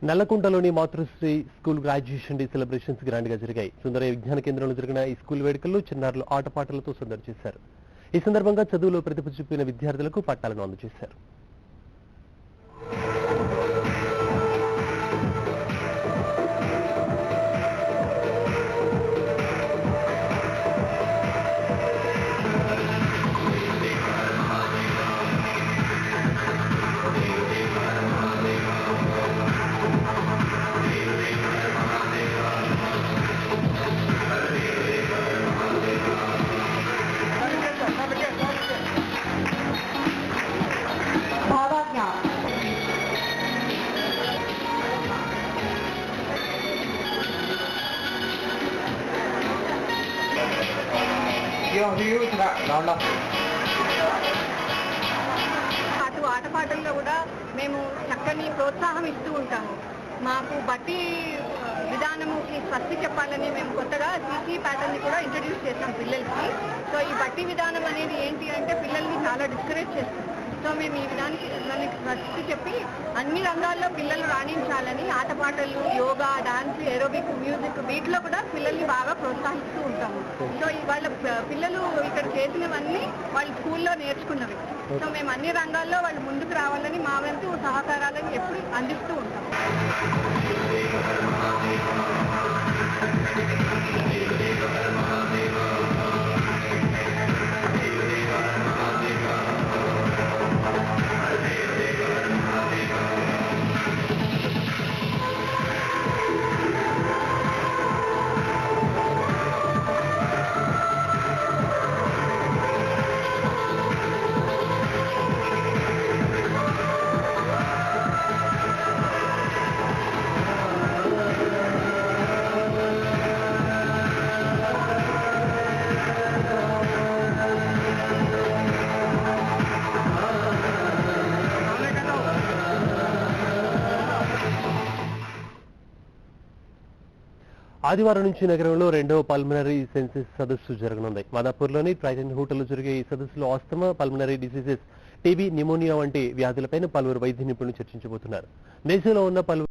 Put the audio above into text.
నల్లకుంటలోని Matrusri school graduation day celebrations grand గా జరిగాయి. సుందరయ్య విజ్ఞాన కేంద్రంలో జరిగిన ఈ స్కూల్ వేడుకల్లో చిన్నారులు ఆటపాటలతో సందడి చేశారు. ఈ సందర్భంగా చదువులో ప్రతిభ చూపిన విద్యార్థులకు పట్టాలను అందజేశారు. ఆటపాటల్లో కూడా మేము చక్కని ప్రోత్సాహం ఇస్తూ ఉంటాము. మాకు బట్టి విధానముకి స్వస్తి చెప్పాలని మేము కొత్తగా సీసీ ప్యాటర్న్ కూడా ఇంట్రడ్యూస్ చేస్తాం పిల్లలకి. సో ఈ బట్టి విధానం అనేది ఏంటి అంటే పిల్లల్ని చాలా డిస్కరేజ్ చేస్తాం. సో మేము ఈ దానికి స్వస్తి చెప్పి అన్ని రంగాల్లో పిల్లలు రాణించాలని ఆటపాటలు, యోగా, డాన్స్, ఏరోబిక్, మ్యూజిక్ వీటిలో కూడా పిల్లల్ని బాగా ప్రోత్సహిస్తూ ఉంటాము. సో వాళ్ళ పిల్లలు ఇక్కడ చేసినవన్నీ వాళ్ళు స్కూల్లో నేర్చుకున్నవి. సో మేము అన్ని రంగాల్లో వాళ్ళు ముందుకు రావాలని మా వంతు సహకారాలను ఎప్పుడు అందిస్తూ ఉంటాం. ఆదివారం నుంచి నగరంలో 2వ పల్మనరీ సెన్సెస్ సదస్సు జరగనుంది. మాదాపూర్లోని ట్రైటన్ హోటల్లో జరిగే ఈ సదస్సులో asthma, pulmonary diseases, TB, pneumonia వంటి వ్యాధులపైన పలువురు వైద్య నిపుణులు చర్చించబోతున్నారు. దేశంలో ఉన్న పలు